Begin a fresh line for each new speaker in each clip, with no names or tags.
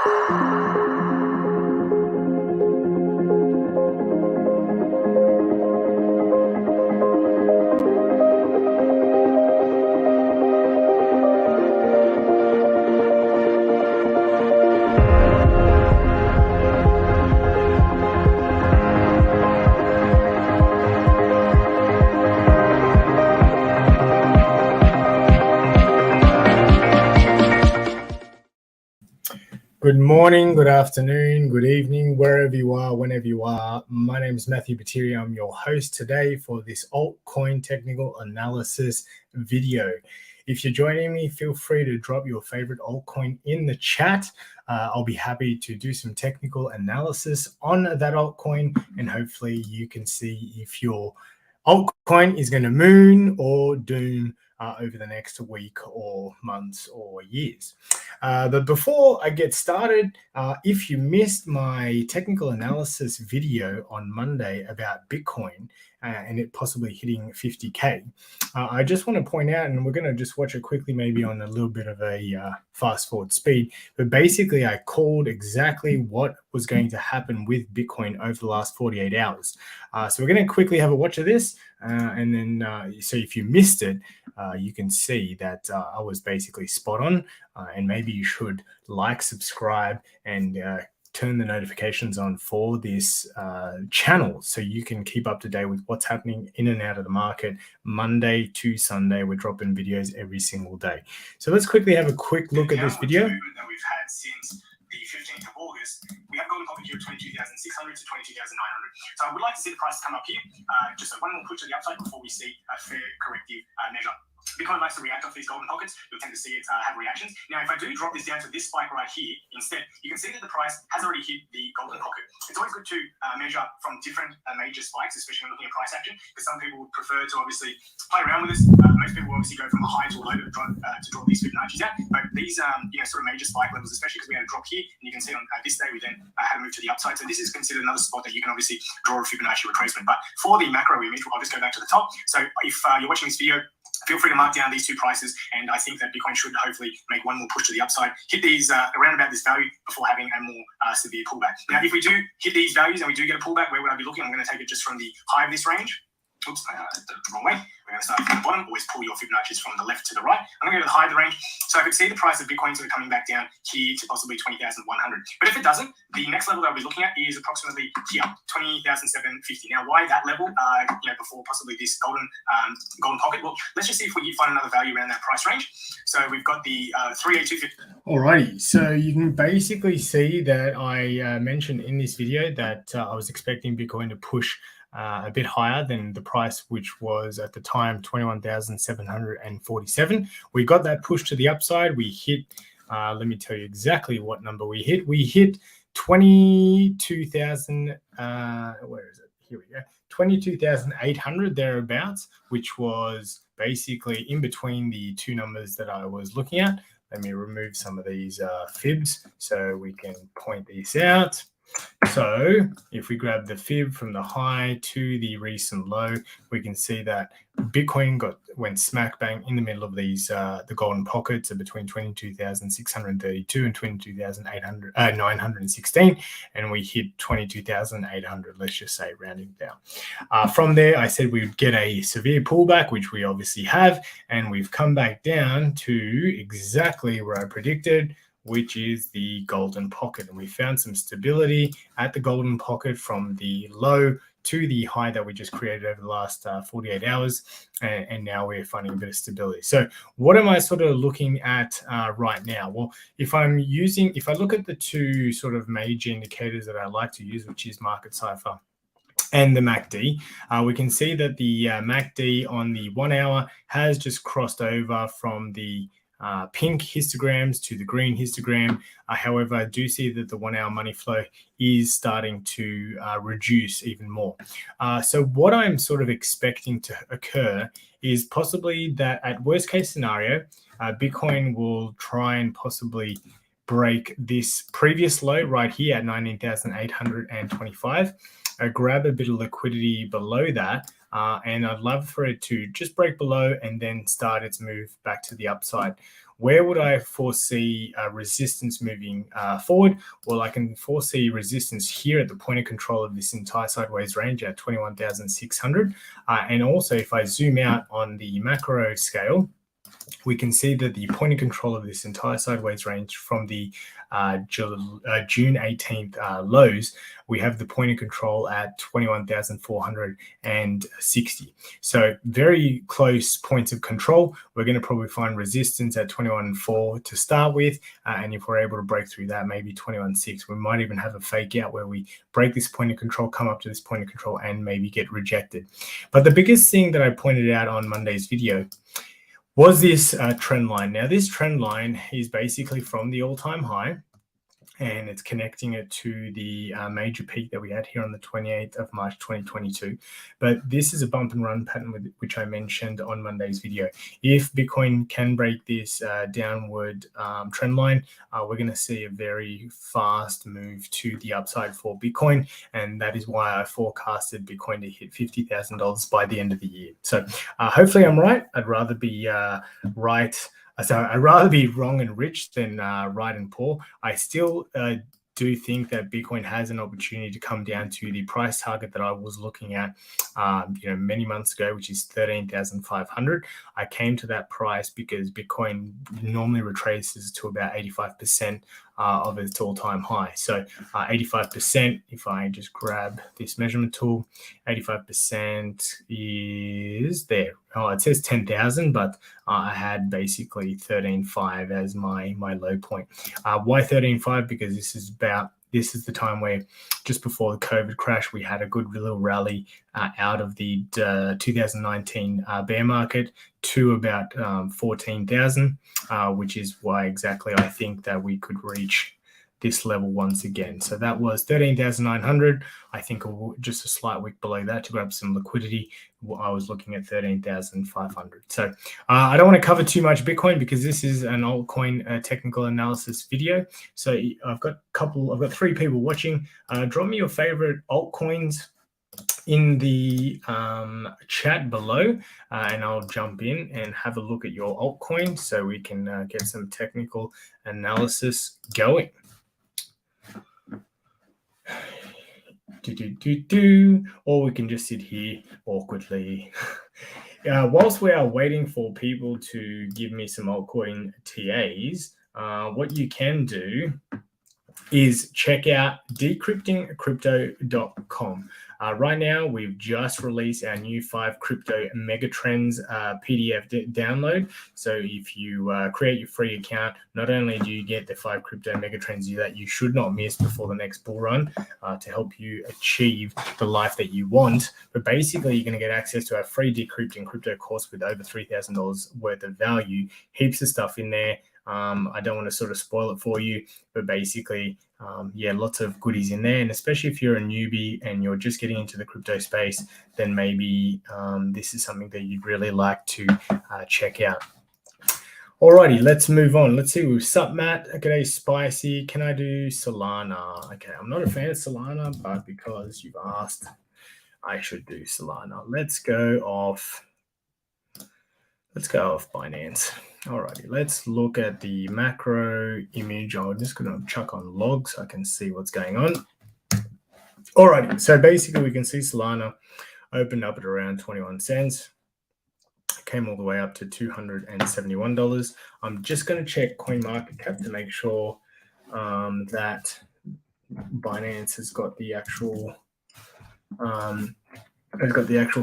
Good morning, good afternoon, good evening, wherever you are, whenever you are. My name is Matthew Batiri. I'm your host today for this altcoin technical analysis video. If you're joining me, feel free to drop your favorite altcoin in the chat. I'll be happy to do some technical analysis on that altcoin, and hopefully you can see if your altcoin is going to moon or doom over the next week or months or years. But before I get started, if you missed my technical analysis video on Monday about Bitcoin and it possibly hitting 50K, I just want to point out, and we're going to just watch it quickly, maybe on a little bit of a fast forward speed, but basically I called exactly what was going to happen with Bitcoin over the last 48 hours. So we're going to quickly have a watch of this, and then so if you missed it, you can see that I was basically spot on, and maybe you should like, subscribe, and turn the notifications on for this channel so you can keep up to date with what's happening in and out of the market. Monday to Sunday, we're dropping videos every single day. So let's quickly have a quick look at this video.
That we've had since the 15th of August, we have golden pocket here at 22,600 to 22,900. So I would like to see the price come up here, just one more push to the upside before we see a fair corrective measure. Bitcoin likes to react off these golden pockets. You'll tend to see it have reactions. Now, if I do drop this down to this spike right here instead, you can see that the price has already hit the golden pocket. It's always good to measure from different major spikes, especially when looking at price action, because some people would prefer to obviously play around with this. Most people obviously go from a high to a low to draw these Fibonacci's out. But these sort of major spike levels, especially because we had a drop here, and you can see on this day we then had a move to the upside. So this is considered another spot that you can obviously draw a Fibonacci retracement. But for the macro image, I'll just go back to the top. So if you're watching this video, feel free to mark down these two prices, and I think that Bitcoin should hopefully make one more push to the upside, hit these around about this value before having a more severe pullback. Now, if we do hit these values and we do get a pullback, where would I be looking? I'm going to take it just from the high of this range. Oops, I did it the wrong way. We're going to start from the bottom. Always pull your Fibonacci's from the left to the right. I'm going to go to the high of the range. So I could see the price of Bitcoin sort of coming back down here to possibly 20,100. But if it doesn't, the next level that I'll be looking at is approximately here, 20,750. Now, why that level? Before possibly this golden pocket. Well, let's just see if we can find another value around that price range. So we've got the 38250.
Alrighty, so you can basically see that I mentioned in this video that I was expecting Bitcoin to push a bit higher than the price, which was at the time 21,747. We got that push to the upside. We hit, let me tell you exactly what number we hit. We hit 22,000, where is it? Here we go. 22,800 thereabouts, which was basically in between the two numbers that I was looking at. Let me remove some of these fibs so we can point these out. So if we grab the fib from the high to the recent low, we can see that Bitcoin went smack bang in the middle of these the golden pockets of between 22,632 and 22,916, and we hit 22,800. Let's just say rounding down. From there, I said we would get a severe pullback, which we obviously have, and we've come back down to exactly where I predicted, which is the golden pocket. And we found some stability at the golden pocket from the low to the high that we just created over the last 48 hours. And now we're finding a bit of stability. So what am I sort of looking at right now? Well, if I look at the two sort of major indicators that I like to use, which is market cipher and the MACD, we can see that the MACD on the 1 hour has just crossed over from the pink histograms to the green histogram. However, I do see that the 1 hour money flow is starting to reduce even more. So what I'm sort of expecting to occur is possibly that at worst case scenario, Bitcoin will try and possibly break this previous low right here at 19,825, grab a bit of liquidity below that, and I'd love for it to just break below and then start its move back to the upside. where would I foresee resistance moving forward? Well, I can foresee resistance here at the point of control of this entire sideways range at 21,600. And also, if I zoom out on the macro scale, we can see that the point of control of this entire sideways range from the June 18th lows, we have the point of control at 21,460. So very close points of control. We're going to probably find resistance at 21.4 to start with. And if we're able to break through that, maybe 21.6. We might even have a fake out where we break this point of control, come up to this point of control, and maybe get rejected. But the biggest thing that I pointed out on Monday's video was this trend line. Now, this trend line is basically from the all-time high, and it's connecting it to the major peak that we had here on the 28th of March 2022. But this is a bump and run pattern which I mentioned on Monday's video. If Bitcoin can break this downward trend line, we're going to see a very fast move to the upside for Bitcoin, and that is why I forecasted Bitcoin to hit $50,000 by the end of the year. So hopefully I'm right. I'd rather be right. So I'd rather be wrong and rich than right and poor. I still do think that Bitcoin has an opportunity to come down to the price target that I was looking at, many months ago, which is 13,500. I came to that price because Bitcoin normally retraces to about 85% of its all-time high. So 85%, if I just grab this measurement tool, 85% is there. Oh, it says 10,000, but I had basically 13.5 as my low point. Why 13.5? Because this is the time where just before the COVID crash, we had a good little rally out of the 2019 bear market to about 14,000, which is why exactly I think that we could reach this level once again. So that was 13,900. I think just a slight wick below that to grab some liquidity. I was looking at 13,500. So I don't want to cover too much Bitcoin because this is an altcoin technical analysis video. So I've got 3 people watching. Drop me your favorite altcoins in the chat below, and I'll jump in and have a look at your altcoin so we can get some technical analysis going. Or we can just sit here awkwardly. Whilst we are waiting for people to give me some altcoin TAs, what you can do is check out decryptingcrypto.com. Right now, we've just released our new 5 crypto Megatrends PDF download. So if you create your free account, not only do you get the 5 crypto Megatrends that you should not miss before the next bull run to help you achieve the life that you want, but basically you're going to get access to our free Decrypting Crypto course with over $3,000 worth of value, heaps of stuff in there. I don't want to sort of spoil it for you, but basically, lots of goodies in there. And especially if you're a newbie and you're just getting into the crypto space, then maybe this is something that you'd really like to check out. Alrighty, let's move on. Let's see. What's up, Matt? G'day, Spicy. Can I do Solana? Okay, I'm not a fan of Solana, but because you've asked, I should do Solana. Let's go off Binance. Alrighty, let's look at the macro image. I'm just going to chuck on log so I can see what's going on. Alrighty, so basically we can see Solana opened up at around 21 cents. Came all the way up to $271. I'm just going to check CoinMarketCap to make sure that Binance has got the actual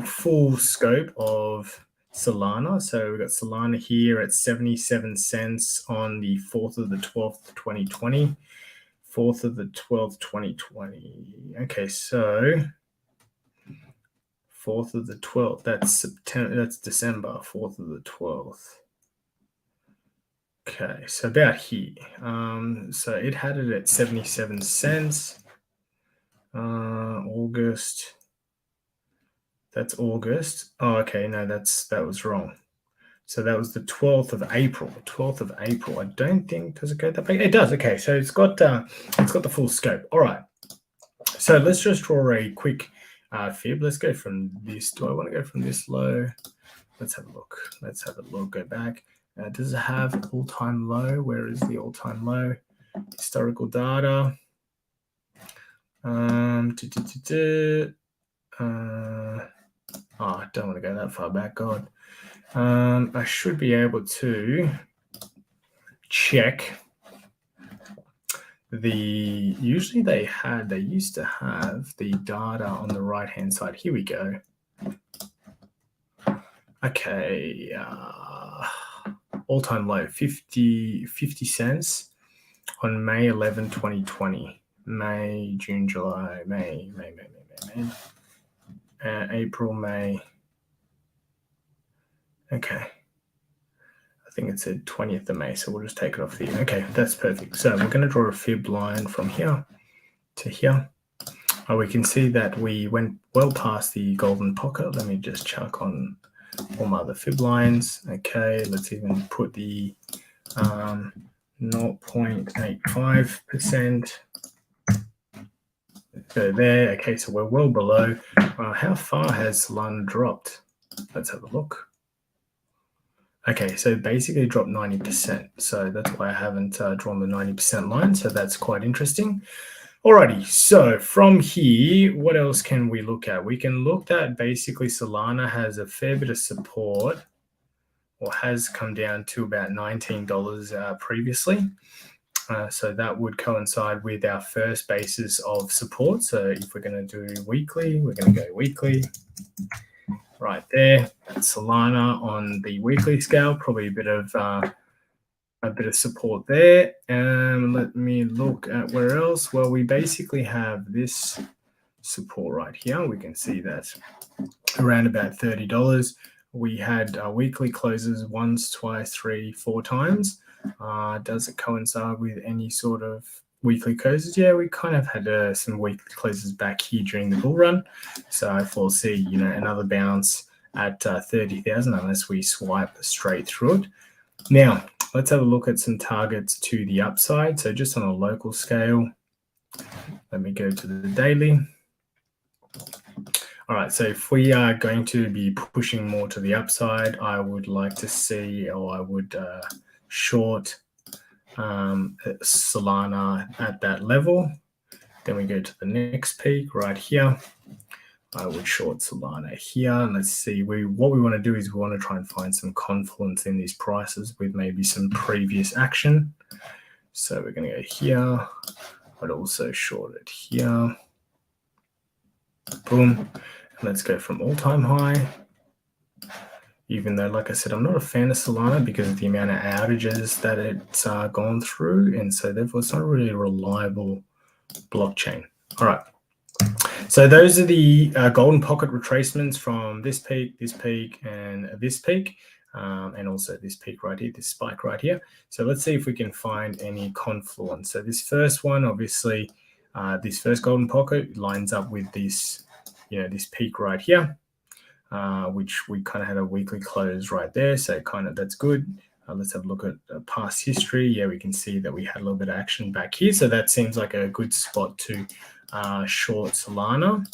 full scope of Solana. So we've got Solana here at 77 cents on the 4th of the 12th, 2020. 4th of the 12th, 2020. Okay, so 4th of the 12th, that's September, that's December, 4th of the 12th. Okay, so about here. So it had it at 77 cents. August. That's August. Oh, okay, no, that was wrong. So that was the 12th of April. 12th of April. I don't think, does it go that big? It does. Okay, so it's got the full scope. All right. So let's just draw a quick fib. Let's go from this. Do I want to go from this low? Let's have a look. Go back Does it have all-time low? Where is the all-time low? Historical data. I don't want to go that far back, God. I should be able to check usually they used to have the data on the right-hand side. Here we go. Okay, all-time low, 50 cents on May 11, 2020. May, June, July, May. April, May. Okay. I think it said 20th of May, so we'll just take it off there. Okay, that's perfect. So we're going to draw a fib line from here to here. We can see that we went well past the golden pocket. Let me just check on all my other fib lines. Okay, let's even put the 0.85%. Go there. Okay, so we're well below. How far has Solana dropped? Let's have a look. Okay, so basically dropped 90%. So that's why I haven't drawn the 90% line. So that's quite interesting. Alrighty, so from here, what else can we look at? We can look at basically Solana has a fair bit of support, or has come down to about $19 previously. So that would coincide with our first basis of support. So if we're going to do weekly, we're going to go weekly. Right there, that's Solana on the weekly scale, probably a bit of support there. Let me look at where else. Well, we basically have this support right here. We can see that around about $30. We had weekly closes once, twice, 3, 4 times. Does it coincide with any sort of weekly closes? Yeah, we kind of had some weekly closes back here during the bull run. So I foresee, another bounce at 30,000 unless we swipe straight through it. Now, let's have a look at some targets to the upside. So just on a local scale, let me go to the daily. All right, so if we are going to be pushing more to the upside, I would like to see, or I would short Solana at that level. Then we go to the next peak right here. I would short Solana here. And let's see, what we want to do is we want to try and find some confluence in these prices with maybe some previous action. So we're going to go here. I'd also short it here. Boom. And let's go from all-time high. Even though, like I said, I'm not a fan of Solana because of the amount of outages that it's gone through. And so therefore, it's not really a reliable blockchain. All right. So those are the golden pocket retracements from this peak, and this peak, and also this peak right here, this spike right here. So let's see if we can find any confluence. So this first one, obviously, this first golden pocket lines up with this, this peak right here. Which we kind of had a weekly close right there. So that's good. Let's have a look at past history. Yeah, we can see that we had a little bit of action back here. So that seems like a good spot to short Solana.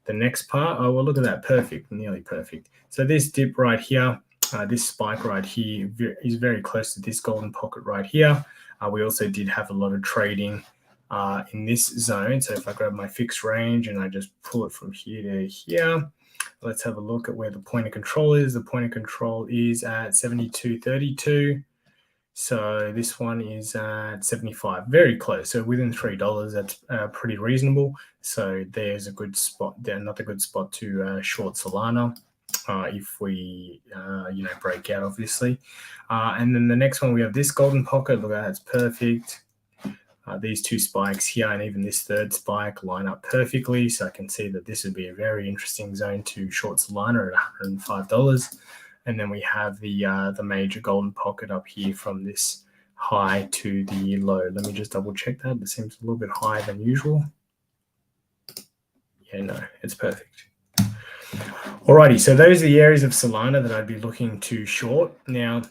The next part, oh, well, look at that. Perfect, nearly perfect. So this dip right here, this spike right here is very close to this golden pocket right here. We also did have a lot of trading in this zone. So if I grab my fixed range and I just pull it from here to here, let's have a look at where the point of control is. The point of control is at 72.32. So this one is at 75, very close. So within $3, that's pretty reasonable. So there's a good spot, another good spot to short Solana if we, break out, obviously. And then the next one, we have this golden pocket. Look at that, it's perfect. These two spikes here and even this third spike line up perfectly. So I can see that this would be a very interesting zone to short Solana at $105. And then we have the major golden pocket up here from this high to the low. Let me just double check that. It seems a little bit higher than usual. Yeah, no, it's perfect. Alrighty, so those are the areas of Solana that I'd be looking to short. Now,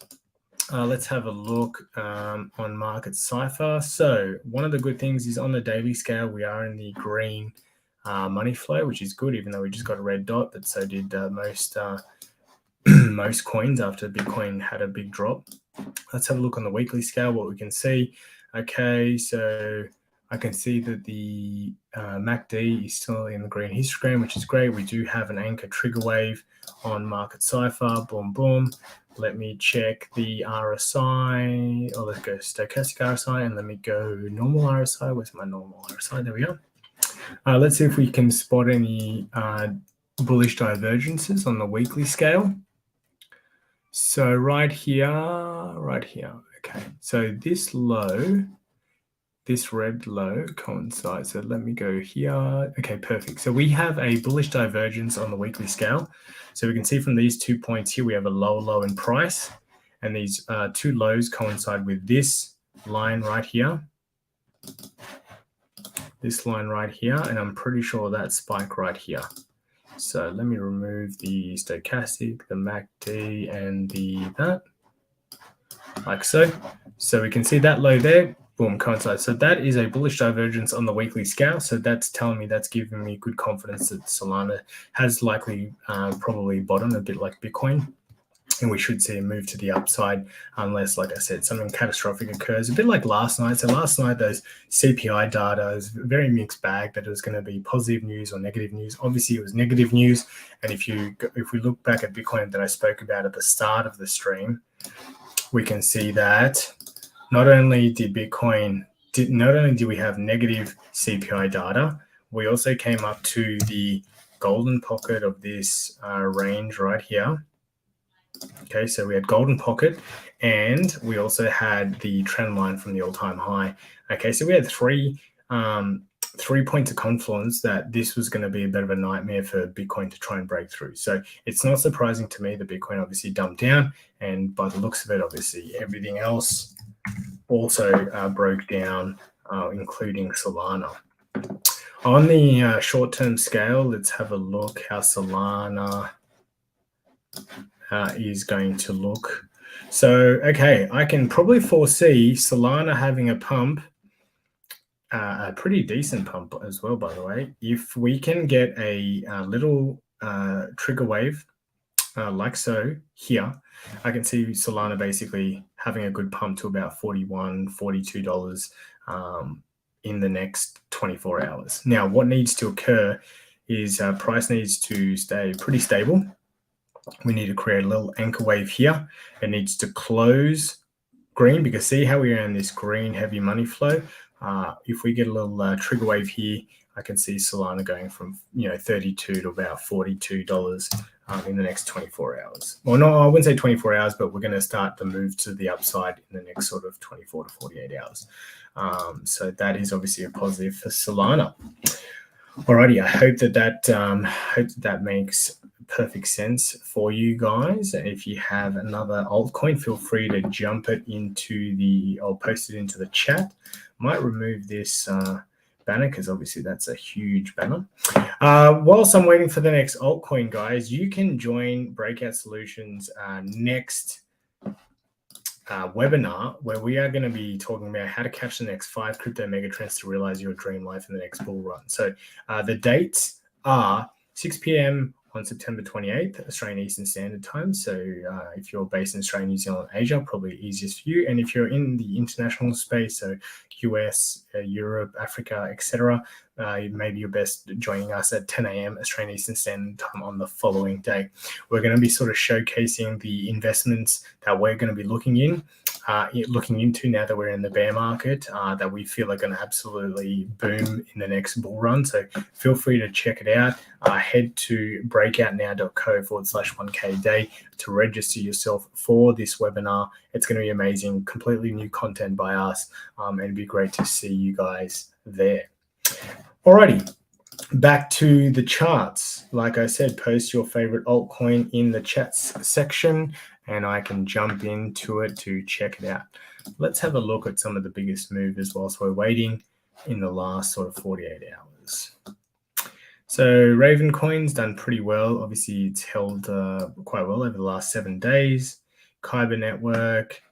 let's have a look on Market Cypher. So one of the good things is on the daily scale, we are in the green money flow, which is good, even though we just got a red dot, but so did most coins after Bitcoin had a big drop. Let's have a look on the weekly scale, what we can see. Okay, so I can see that the MACD is still in the green histogram, which is great. We do have an anchor trigger wave on Market Cipher. Boom, boom. Let me check the RSI. Let's go stochastic RSI, and let me go normal RSI. Where's my normal RSI? There we go. Let's see if we can spot any bullish divergences on the weekly scale. So right here. Okay, so this low, this red low coincides. So let me go here. Okay, perfect. So we have a bullish divergence on the weekly scale. So we can see from these 2 points here, we have a low in price. And these two lows coincide with this line right here. This line right here. And I'm pretty sure that spike right here. So let me remove the stochastic, the MACD, and that, like so. So we can see that low there, boom, coincides. So that is a bullish divergence on the weekly scale. So that's telling me, that's giving me good confidence that Solana has likely probably bottomed, a bit like Bitcoin. And we should see a move to the upside unless, like I said, something catastrophic occurs. A bit like last night. So last night, those CPI data is very mixed bag, that it was going to be positive news or negative news. Obviously, it was negative news. And if we look back at Bitcoin that I spoke about at the start of the stream, we can see that not only did we have negative CPI data, we also came up to the golden pocket of this range right here. Okay, so we had golden pocket, and we also had the trend line from the all-time high. Okay, so we had three points of confluence that this was going to be a bit of a nightmare for Bitcoin to try and break through. So it's not surprising to me that Bitcoin obviously dumped down, and by the looks of it, obviously everything else also broke down, including Solana. On the short-term scale, let's have a look how Solana is going to look. So, okay, I can probably foresee Solana having a pump, a pretty decent pump as well, by the way. If we can get a little trigger wave like so here, I can see Solana basically having a good pump to about $41, $42 in the next 24 hours. Now, what needs to occur is price needs to stay pretty stable. We need to create a little anchor wave here. It needs to close green, because see how we're in this green heavy money flow. If we get a little trigger wave here, I can see Solana going from 32 to about $42 in the next 24 hours. Well, no, I wouldn't say 24 hours, but we're going to start the move to the upside in the next sort of 24 to 48 hours. So that is obviously a positive for Solana. Alrighty, I hope that makes perfect sense for you guys. And if you have another altcoin, feel free to jump it into I'll post it into the chat. Might remove this banner, because obviously that's a huge banner. Whilst I'm waiting for the next altcoin, guys, you can join Breakout Solutions next webinar, where we are going to be talking about how to catch the next 5 crypto megatrends to realize your dream life in the next bull run. So the dates are 6 p.m. on September 28th, Australian Eastern Standard Time. So if you're based in Australia, New Zealand, Asia, probably easiest for you. And if you're in the international space, so US, Europe, Africa, etc., maybe you're best joining us at 10 a.m. Australian Eastern Standard Time on the following day. We're going to be sort of showcasing the investments that we're going to be looking into now that we're in the bear market, that we feel are going to absolutely boom in the next bull run. So feel free to check it out. Head to breakoutnow.co/1K day to register yourself for this webinar. It's going to be amazing, completely new content by us, and it'd be great to see you guys there. Alrighty, back to the charts. Like I said, post your favorite altcoin in the chats section, and I can jump into it to check it out. Let's have a look at some of the biggest movers whilst we're waiting in the last sort of 48 hours. So Ravencoin's done pretty well. Obviously, it's held quite well over the last 7 days. Kyber Network.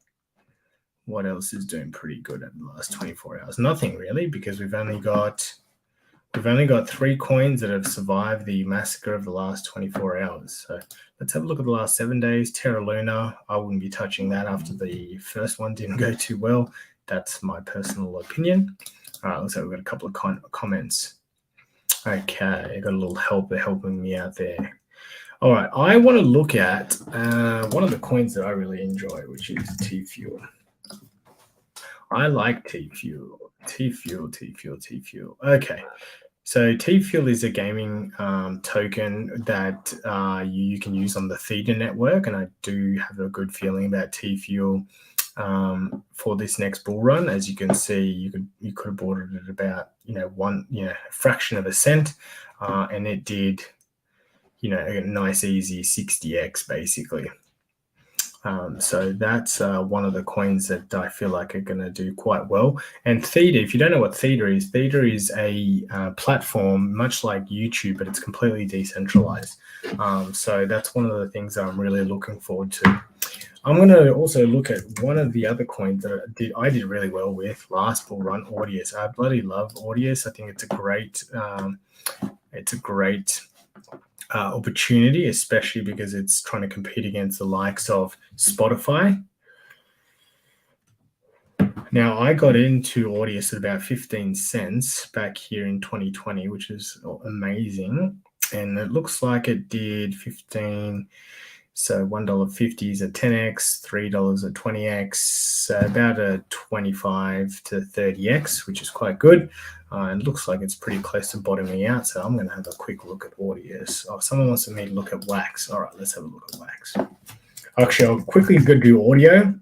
What else is doing pretty good in the last 24 hours? Nothing really, because we've only got we've only got 3 coins that have survived the massacre of the last 24 hours. So let's have a look at the last 7 days. Terra Luna, I wouldn't be touching that after the first one didn't go too well. That's my personal opinion. All right, looks like we've got a couple of comments. Okay, I got a little help. They're helping me out there. All right, I want to look at one of the coins that I really enjoy, which is T-Fuel. I like T-Fuel. T-Fuel. Okay, so T-Fuel is a gaming token that you can use on the Theta network, and I do have a good feeling about T-Fuel for this next bull run. As you can see, you could have bought it at about a fraction of a cent, and it did a nice easy 60x basically. So that's one of the coins that I feel like are going to do quite well. And Theta, if you don't know what Theta is a platform much like YouTube, but it's completely decentralized. So that's one of the things that I'm really looking forward to. I'm going to also look at one of the other coins that I did really well with last bull run, Audius. I bloody love Audius. I think it's a great opportunity, especially because it's trying to compete against the likes of Spotify. Now, I got into Audius at about 15 cents back here in 2020, which is amazing. And it looks like it did 15. So $1.50 is a 10x, $3 a 20x, about a 25 to 30x, which is quite good. And it looks like it's pretty close to bottoming out. So I'm going to have a quick look at Audius. Oh, someone wants me to look at Wax. All right, let's have a look at Wax. Actually, I'll quickly go do audio,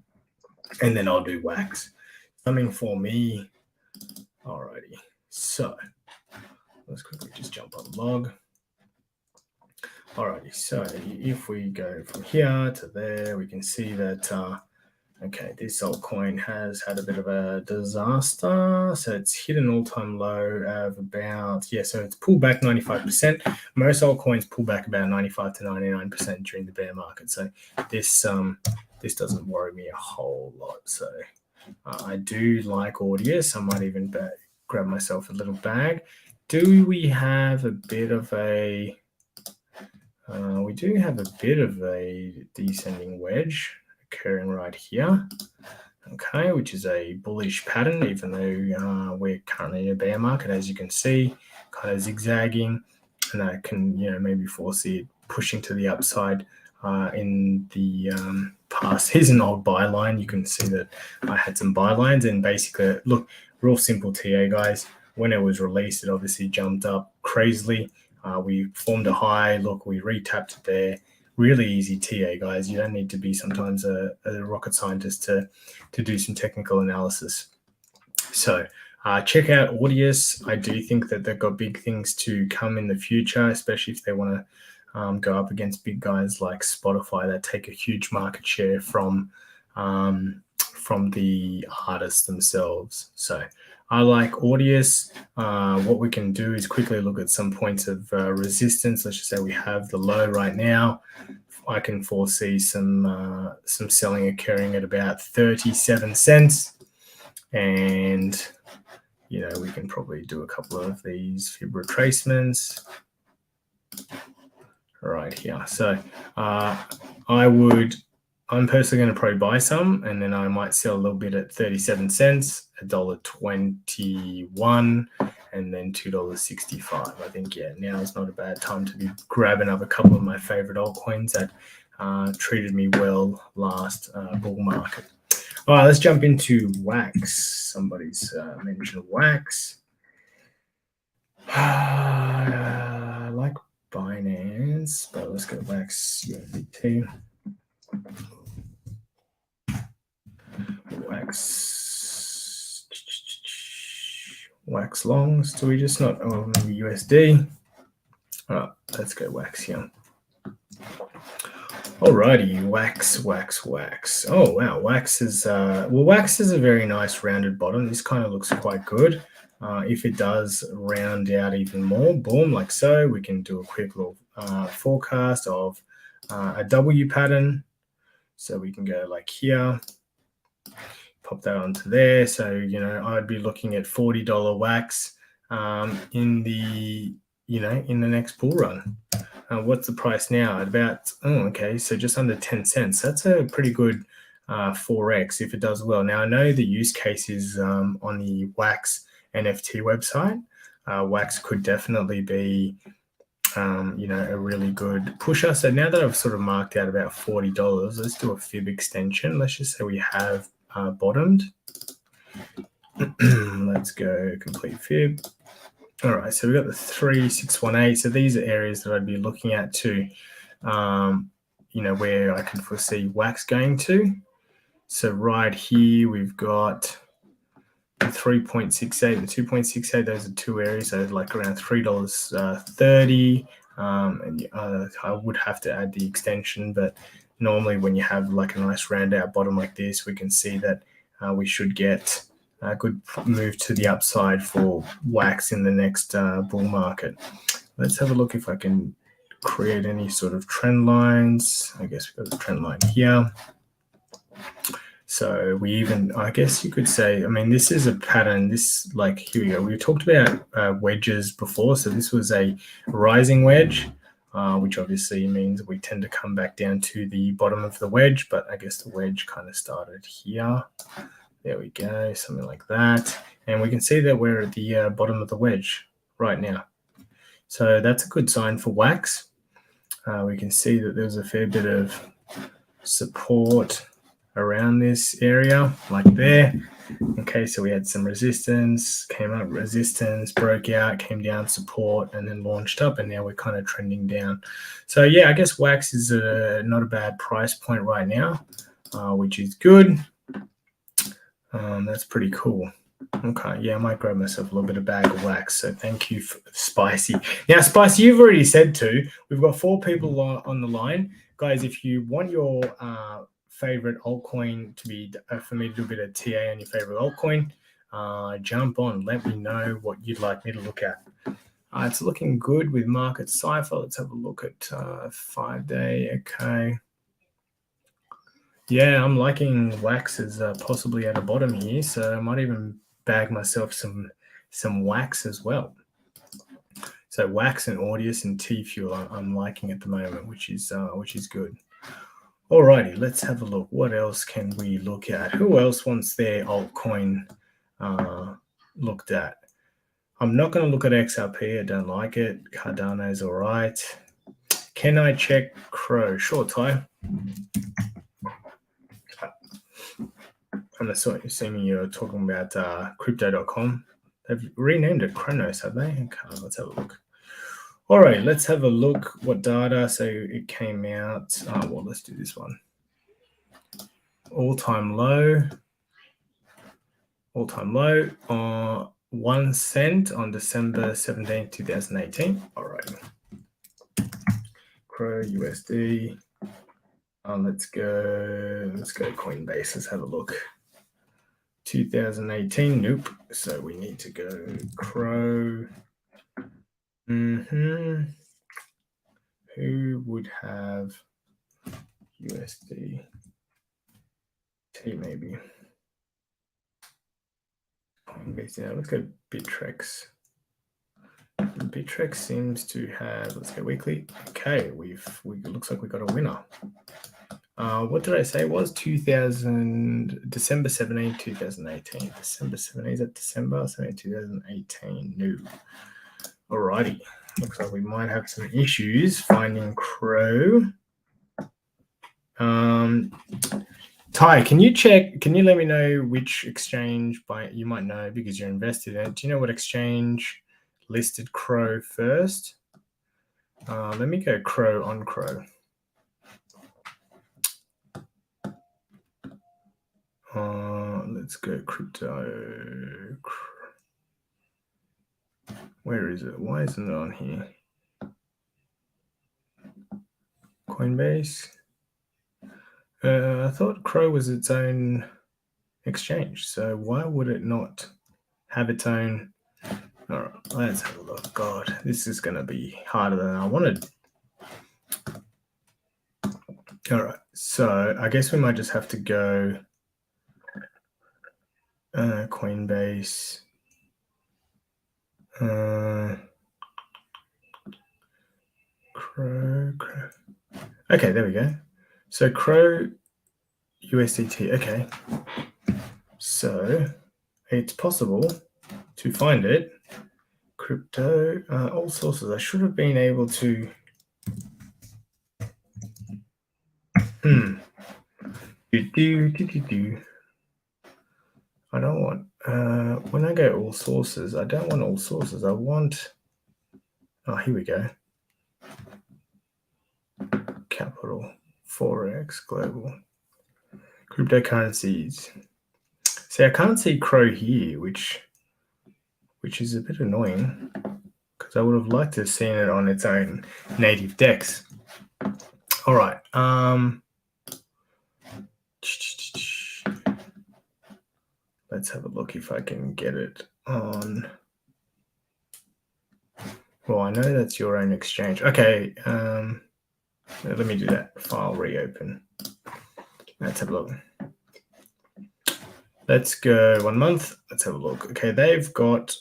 and then I'll do Wax. Something for me. All righty. So let's quickly just jump on log. Alrighty, so if we go from here to there, we can see that, okay, this altcoin has had a bit of a disaster. So it's hit an all-time low of about, so it's pulled back 95%. Most altcoins pull back about 95 to 99% during the bear market. So this doesn't worry me a whole lot. So I do like Audius. I might even grab myself a little bag. Do we have a bit of a... we do have a bit of a descending wedge occurring right here, okay, which is a bullish pattern, even though we're currently in a bear market, as you can see, kind of zigzagging, and I can, maybe foresee it pushing to the upside in the past. Here's an old buy line. You can see that I had some buy lines, and basically, look, real simple TA, guys. When it was released, it obviously jumped up crazily. We formed a high. Look, we retapped it there. Really easy TA, guys. You don't need to be sometimes a rocket scientist to do some technical analysis. So check out Audius. I do think that they've got big things to come in the future, especially if they want to go up against big guys like Spotify that take a huge market share from the artists themselves. So I like Audius. What we can do is quickly look at some points of resistance. Let's just say we have the low right now. I can foresee some selling occurring at about 37 cents. And, we can probably do a couple of these fib retracements right here. So I'm personally going to probably buy some, and then I might sell a little bit at 37 cents, $1.21, and then $2.65. I think, now is not a bad time to be grabbing up a couple of my favorite altcoins that treated me well last bull market. All right, let's jump into Wax. Somebody's mentioned Wax. I like Binance, but let's go Wax USDT. Wax longs. Do we just not? Oh, maybe USD. All right, let's go Wax here. Alrighty, Wax. Oh wow, Wax is Wax is a very nice rounded bottom. This kind of looks quite good. If it does round out even more, boom, like so, we can do a quick little forecast of a W pattern. So we can go like here, pop that onto there. So, I'd be looking at $40 Wax in the in the next bull run. What's the price now? At about so just under 10 cents. That's a pretty good 4x if it does well. Now I know the use case is on the Wax NFT website. Wax could definitely be a really good pusher. So now that I've sort of marked out about $40, let's do a fib extension. Let's just say we have bottomed. Let's go complete fib. All right, so we've got the 3618. So these are areas that I'd be looking at too, where I can foresee Wax going to. So right here, we've got the 3.68, the 2.68. Those are two areas, so like around $3.30. And I would have to add the extension, but normally when you have like a nice round out bottom like this, we can see that we should get a good move to the upside for Wax in the next bull market. Let's have a look if I can create any sort of trend lines. I guess we've got the trend line here. So I guess you could say, this is a pattern. This, like, here we go. We talked about wedges before. So this was a rising wedge, which obviously means we tend to come back down to the bottom of the wedge. But I guess the wedge kind of started here. There we go, something like that. And we can see that we're at the bottom of the wedge right now. So that's a good sign for Wax. We can see that there's a fair bit of support around this area, like there. Okay, so we had some resistance, came up, resistance, broke out, came down, support, and then launched up, and now we're kind of trending down. So yeah, I guess Wax is not a bad price point right now, which is good. That's pretty cool. Okay, yeah, I might grab myself a little bit of bag of Wax. So thank you, Spicy. Now, Spicy, you've already said too. We've got 4 people on the line. Guys, if you want your favorite altcoin to be, for me to do a bit of TA on your favorite altcoin, jump on. Let me know what you'd like me to look at. It's looking good with Market Cipher. Let's have a look at 5-day. Okay. Yeah, I'm liking Wax as possibly at a bottom here, so I might even bag myself some Wax as well. So Wax and Audius and T-Fuel I'm liking at the moment, which is good. Alrighty, let's have a look. What else can we look at? Who else wants their altcoin looked at? I'm not going to look at XRP. I don't like it. Cardano's all right. Can I check Crow? Sure, Ty. I'm assuming you're talking about crypto.com. They've renamed it Chronos, have they? Okay, let's have a look. All right, let's have a look. What data? So it came out. Well, let's do this one. All-time low. All-time low. 1 cent on December 17, 2018. All right. Crow USD. Let's go Coinbase. Let's have a look. 2018, nope. So we need to go Crow. Who would have USD? T maybe. Coinbase. Yeah, let's go Bittrex. Bittrex seems to have. Let's go weekly. Okay, looks like we got a winner. What did I say it was? December 17, 2018. December 17, is that December 17, 2018? No. Alrighty. Looks like we might have some issues finding Crow. Ty, can you let me know which exchange you might know because you're invested in it. Do you know what exchange listed Crow first? Let me go Crow on Crow. Let's go crypto. Where is it? Why isn't it on here? Coinbase. I thought Crow was its own exchange, so why would it not have its own? All right, let's have a look. God, this is going to be harder than I wanted. All right, so I guess we might just have to go Coinbase. Crow. Okay, there we go. So Crow USDT. Okay. So it's possible to find it. Crypto, all sources. I should have been able to. I don't want, when I go all sources, I don't want all sources. I want, here we go. Capital, Forex, global, cryptocurrencies. See, I can't see Crow here, which is a bit annoying because I would have liked to have seen it on its own native DEX. All right. Let's have a look if I can get it on. Well, I know that's your own exchange. Okay. Let me do that. File reopen. Let's have a look. Let's go 1 month. Let's have a look. Okay, they've got.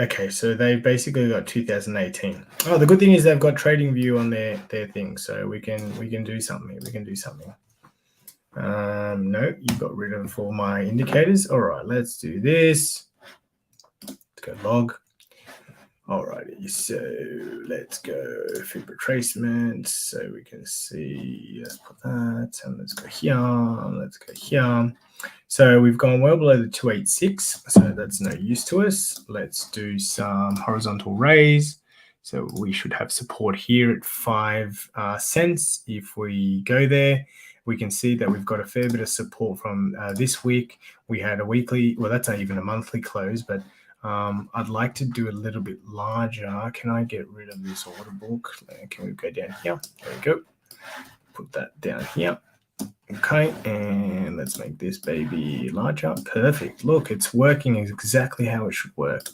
Okay, so they've basically got 2018. Oh, the good thing is they've got TradingView on their thing, so we can do something. We can do something. No, you got rid of all my indicators. All right, let's do this. Let's go log. Alrighty, so let's go fib retracement so we can see. Let's put that and let's go here. Let's go here. So we've gone well below the 286, so that's no use to us. Let's do some horizontal raise. So we should have support here at 5 cents. If we go there, we can see that we've got a fair bit of support from this week. We had a weekly, well, that's not even a monthly close, but I'd like to do a little bit larger. Can I get rid of this order book? Can we go down here? There we go. Put that down here. Okay, and let's make this baby larger. Perfect. Look, it's working exactly how it should work.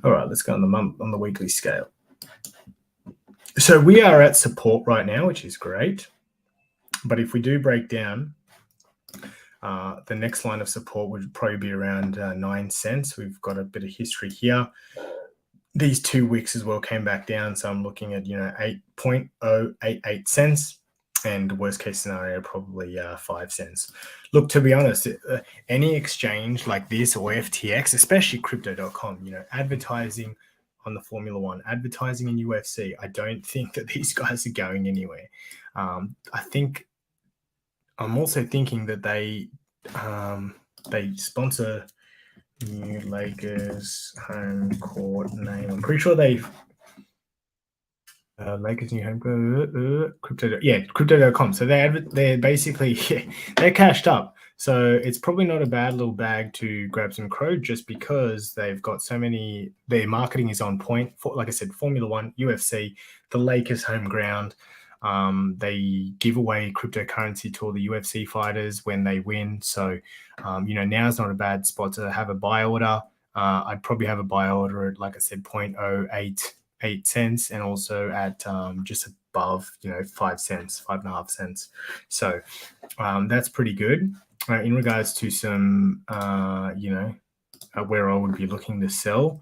All right, let's go on the weekly scale. So we are at support right now, which is great. But if we do break down, the next line of support would probably be around 9 cents. We've got a bit of history here. These 2 weeks as well came back down. So I'm looking at, 8.088 cents. And worst case scenario, probably 5 cents. Look, to be honest, any exchange like this or FTX, especially crypto.com, advertising on the Formula One, advertising in UFC, I don't think that these guys are going anywhere. I'm also thinking that they sponsor New Lakers home court name. I'm pretty sure they Lakers new home crypto.com. So they're basically they're cashed up. So it's probably not a bad little bag to grab some Crow just because they've got so many. Their marketing is on point. Like I said, Formula One, UFC, the Lakers home ground. They give away cryptocurrency to all the UFC fighters when they win. So, now's not a bad spot to have a buy order. I'd probably have a buy order at, like I said, 0.088 cents and also at just above, 5 cents, 5.5 cents. So that's pretty good. In regards to some, where I would be looking to sell.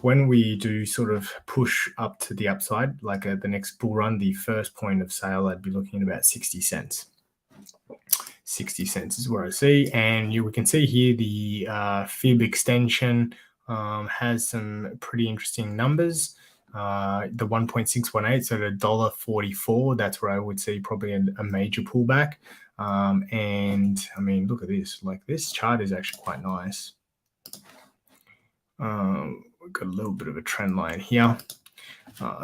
When we do sort of push up to the upside, like the next bull run, the first point of sale, I'd be looking at about 60 cents. 60 cents is where I see. And we can see here the fib extension has some pretty interesting numbers. The 1.618, so the $1.44, that's where I would see probably a major pullback. And I mean, look at this. Like, this chart is actually quite nice. We've got a little bit of a trend line here.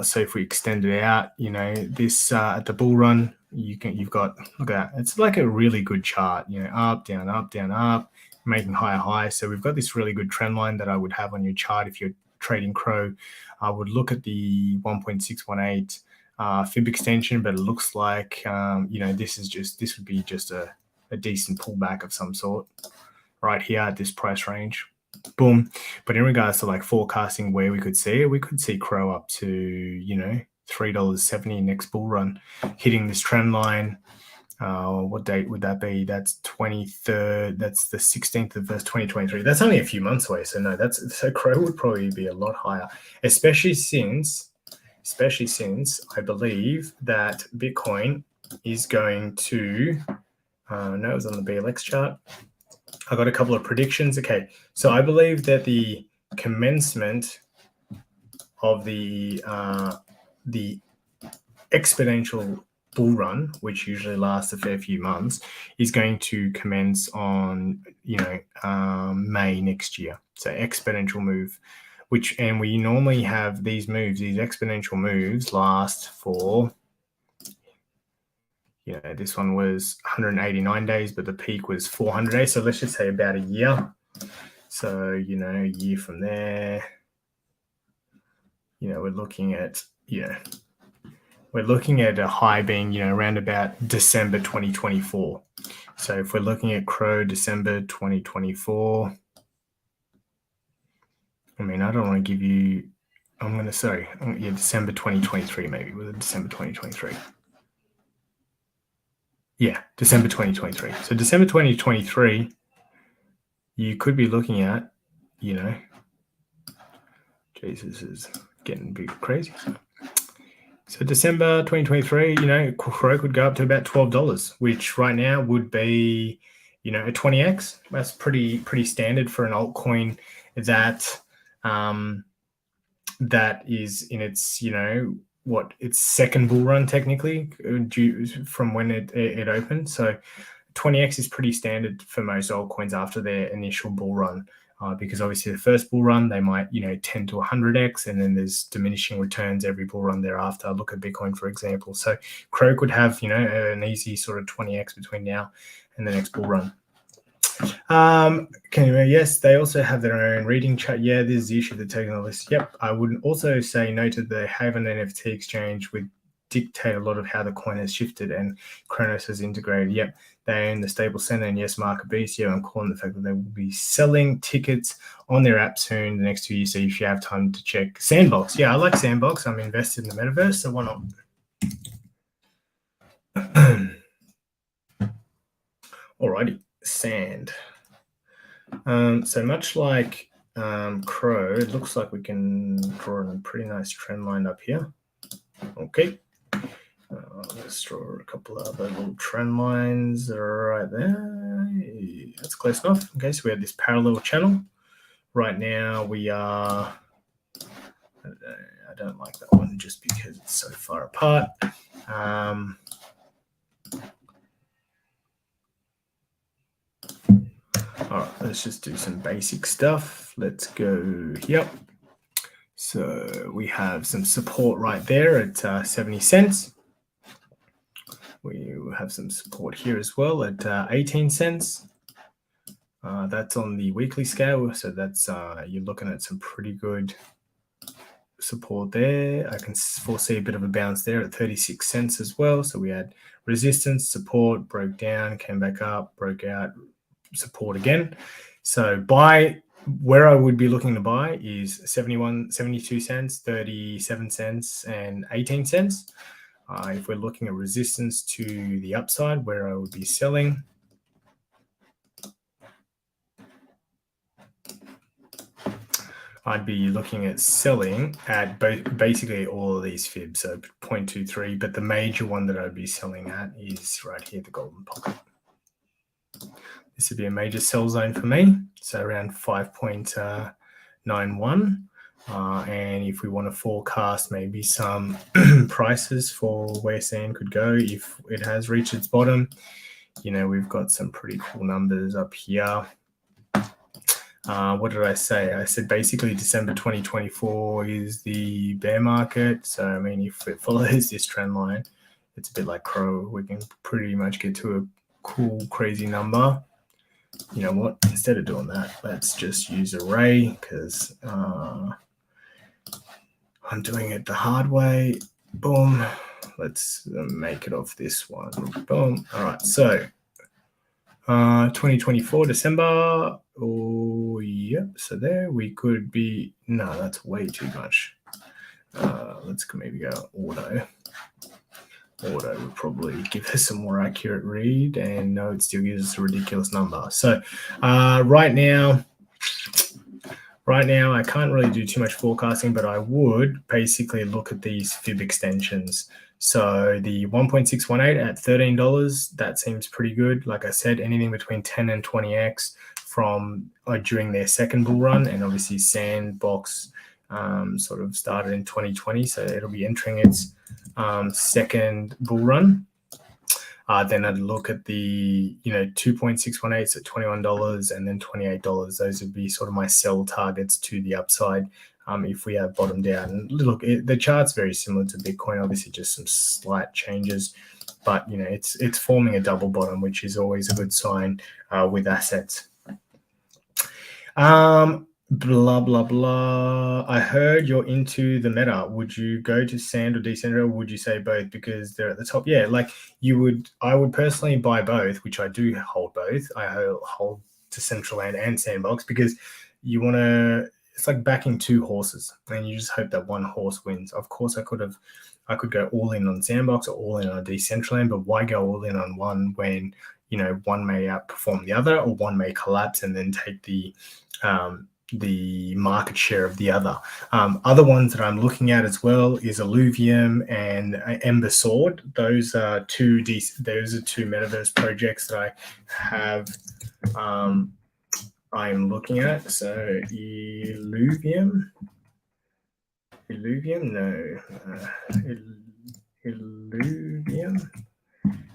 So if we extend it out, this at the bull run, you've got, look at that. It's like a really good chart, up, down, up, down, up, making higher highs. So we've got this really good trend line that I would have on your chart if you're trading Crow. I would look at the 1.618 fib extension, but it looks like, this would be just a decent pullback of some sort right here at this price range. Boom. But in regards to like forecasting where we could see it, we could see Crow up to, $3.70 next bull run, hitting this trend line. What date would that be? That's 23rd. That's the 16th of 1st, 2023. That's only a few months away. So no, so Crow would probably be a lot higher, especially since I believe that Bitcoin is going to, no, it was on the BLX chart. I got a couple of predictions. Okay, so I believe that the commencement of the exponential bull run, which usually lasts a fair few months, is going to commence on May next year. So exponential move, and we normally have these exponential moves last for, this one was 189 days, but the peak was 400 days. So let's just say about a year. So, a year from there, we're looking at, a high being, around about December 2024. So if we're looking at Crow December 2024, I mean, I don't want to give you, December 2023, maybe. Was it December 2023? Yeah, December 2023. So December 2023, you could be looking at, Jesus is getting a bit crazy. So December 2023, Crow could go up to about $12, which right now would be, a 20x. That's pretty standard for an altcoin that that is in its, its second bull run technically, from when it opened. So 20x is pretty standard for most altcoins after their initial bull run. Because obviously the first bull run, they might, 10 to 100x, and then there's diminishing returns every bull run thereafter. Look at Bitcoin, for example. So Crow could have, an easy sort of 20x between now and the next bull run. Yes, they also have their own reading chart. Yeah, this is the issue of the technologists. Yep, I would also say noted they have an NFT exchange with dictate a lot of how the coin has shifted, and Kronos has integrated. Yep, they own the stable center, and yes, Market Beast. Yeah, I'm calling the fact that they will be selling tickets on their app soon, the next 2 years. So if you have time to check Sandbox, yeah, I like Sandbox. I'm invested in the metaverse, so why not? Alrighty, Sand. So much like Crow, it looks like we can draw a pretty nice trend line up here. Okay. Let's draw a couple of other little trend lines right there. That's close enough. Okay, so we have this parallel channel. Right now we are, I don't like that one just because it's so far apart. All right, let's just do some basic stuff. Let's go here. So we have some support right there at 70 cents. We have some support here as well at 18 cents. That's on the weekly scale. So that's you're looking at some pretty good support there. I can foresee a bit of a bounce there at 36 cents as well. So we had resistance, support, broke down, came back up, broke out, support again. So where I would be looking to buy is 72 cents, 37 cents, and 18 cents. If we're looking at resistance to the upside, where I would be selling, I'd be looking at selling at basically all of these fibs, so 0.23, but the major one that I'd be selling at is right here, the golden pocket. This would be a major sell zone for me, so around 5.91. And if we want to forecast maybe some prices for where sand could go if it has reached its bottom, we've got some pretty cool numbers up here. What did I say? I said basically December 2024 is the bear market. So, I mean, if it follows this trend line, it's a bit like Crow. We can pretty much get to a cool, crazy number. You know what? Instead of doing that, let's just use array because I'm doing it the hard way. Boom. Let's make it off this one. Boom. All right. So 2024 December. Oh, yep. So there we could be. No, that's way too much. Let's maybe go auto. Auto would probably give us a more accurate read, and no, it still gives us a ridiculous number. So right now, I can't really do too much forecasting, but I would basically look at these fib extensions. So the 1.618 at $13, that seems pretty good. Like I said, anything between 10 and 20x from during their second bull run, and obviously Sandbox sort of started in 2020, so it'll be entering its second bull run. Then I'd look at the 2.618s at $21 and then $28. Those would be sort of my sell targets to the upside if we have bottomed out. And look, the chart's very similar to Bitcoin, obviously just some slight changes, but it's forming a double bottom, which is always a good sign with assets. Blah, blah, blah. I heard you're into the meta. Would you go to Sand or Decentral? Or would you say both because they're at the top? Yeah, like I would personally buy both, which I do hold both. I hold Decentraland and Sandbox because you want to, it's like backing two horses and you just hope that one horse wins. Of course, I could go all in on Sandbox or all in on Decentraland, but why go all in on one when, one may outperform the other or one may collapse and then take the market share of the other. Other ones that I'm looking at as well is Illuvium and Ember Sword. Those are two metaverse projects that I have. I'm looking at. So Illuvium.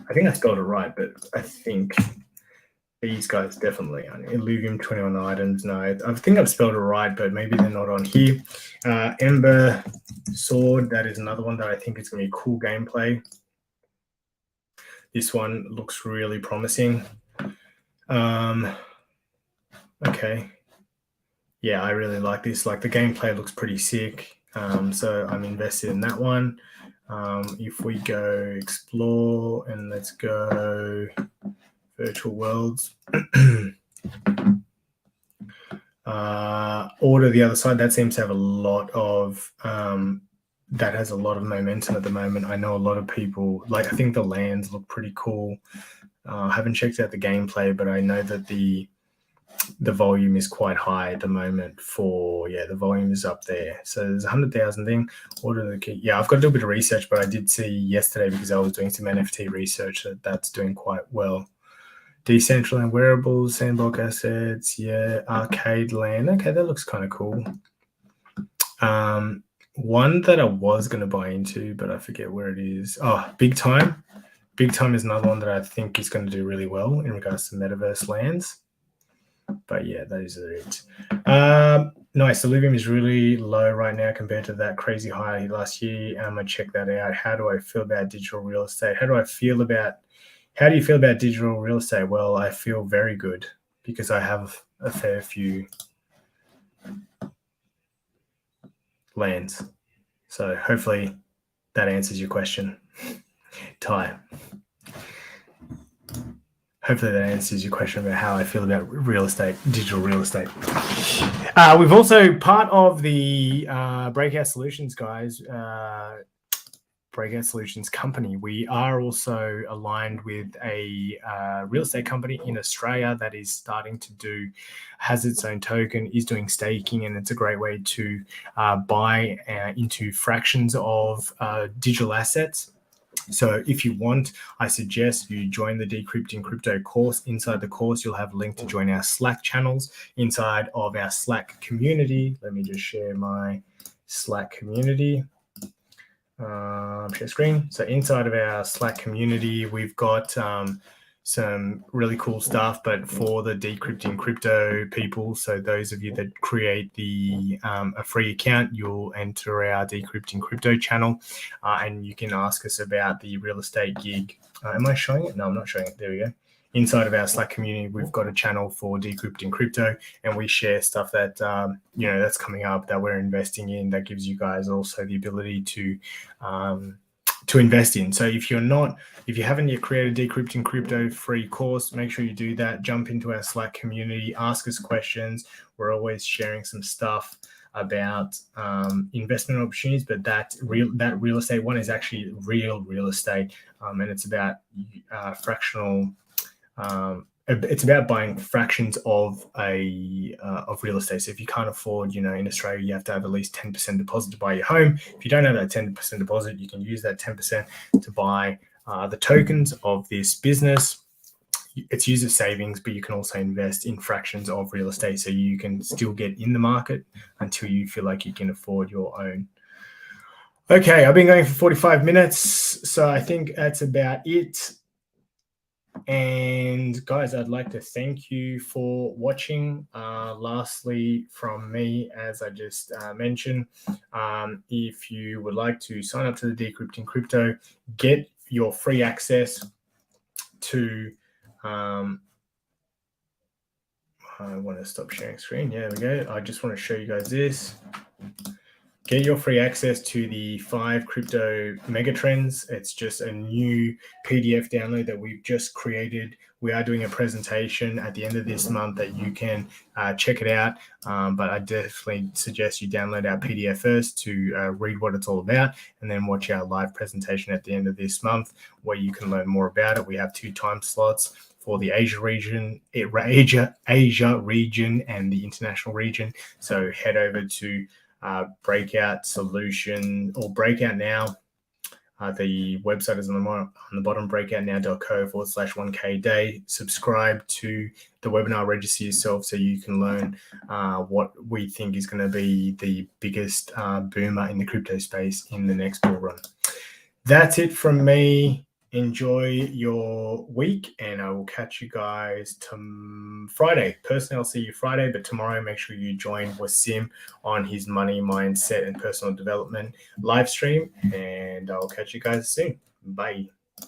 I think I spelled it right, but I think these guys definitely on Illuvium 21 items. No, I think I've spelled it right, but maybe they're not on here. Ember Sword, that is another one that I think is going to be cool gameplay. This one looks really promising. Okay. Yeah, I really like this. Like the gameplay looks pretty sick. So I'm invested in that one. If we go explore and let's go virtual worlds. Order the other side, that seems to have a lot of that has a lot of momentum at the moment. I know a lot of people, like I think the lands look pretty cool. I haven't checked out the gameplay, but I know that the volume is quite high at the moment the volume is up there. So there's 100,000 thing. Order the key. Yeah, I've got to do a bit of research, but I did see yesterday because I was doing some NFT research that's doing quite well. Decentraland wearables, Sandbox assets, yeah, arcade land. Okay, that looks kind of cool. One that I was going to buy into, but I forget where it is. Oh, Big Time. Big Time is another one that I think is going to do really well in regards to metaverse lands. But yeah, those are it. Nice. The Illuvium is really low right now compared to that crazy high last year. I'm going to check that out. How do I feel about digital real estate? How do you feel about digital real estate? Well, I feel very good because I have a fair few lands. So hopefully that answers your question, Ty. Hopefully that answers your question about how I feel about real estate, digital real estate. We've also part of the Breakout Solutions guys, Breakout Solutions company. We are also aligned with a real estate company in Australia that is starting to has its own token, is doing staking, and it's a great way to buy into fractions of digital assets. So if you want, I suggest you join the Decrypting Crypto course. Inside the course, you'll have a link to join our Slack channels inside of our Slack community. Let me just share my Slack community. Share screen. So inside of our Slack community, we've got some really cool stuff, but for the Decrypting Crypto people, so those of you that create a free account, you'll enter our Decrypting Crypto channel and you can ask us about the real estate gig. Am I showing it? No, I'm not showing it. There we go. Inside of our Slack community, we've got a channel for Decrypting Crypto, and we share stuff that that's coming up that we're investing in. That gives you guys also the ability to invest in. So if you haven't yet created a Decrypting Crypto free course, make sure you do that. Jump into our Slack community, ask us questions. We're always sharing some stuff about investment opportunities, but that real estate one is actually real estate, and it's about fractional. It's about buying fractions of real estate. So if you can't afford, in Australia, you have to have at least 10% deposit to buy your home. If you don't have that 10% deposit, you can use that 10% to buy the tokens of this business. It's used as savings, but you can also invest in fractions of real estate, so you can still get in the market until you feel like you can afford your own. Okay, I've been going for 45 minutes, so I think that's about it. And guys, I'd like to thank you for watching. Lastly, from me, as I just mentioned, if you would like to sign up to the Decrypting Crypto, get your free access to I want to stop sharing screen. Yeah, there we go. I just want to show you guys this. Get your free access to the 5 crypto megatrends. It's just a new PDF download that we've just created. We are doing a presentation at the end of this month that you can check it out. But I definitely suggest you download our PDF first to read what it's all about, and then watch our live presentation at the end of this month where you can learn more about it. We have 2 time slots for the Asia region and the international region. So head over to Breakout Solution or Breakout Now. The website is on the bottom, breakoutnow.co/1K day. Subscribe to the webinar, register yourself so you can learn what we think is going to be the biggest boomer in the crypto space in the next bull run. That's it from me. Enjoy your week, and I will catch you guys Friday. Personally, I'll see you Friday, but tomorrow, make sure you join Wasim on his money mindset and personal development live stream, and I'll catch you guys soon. Bye.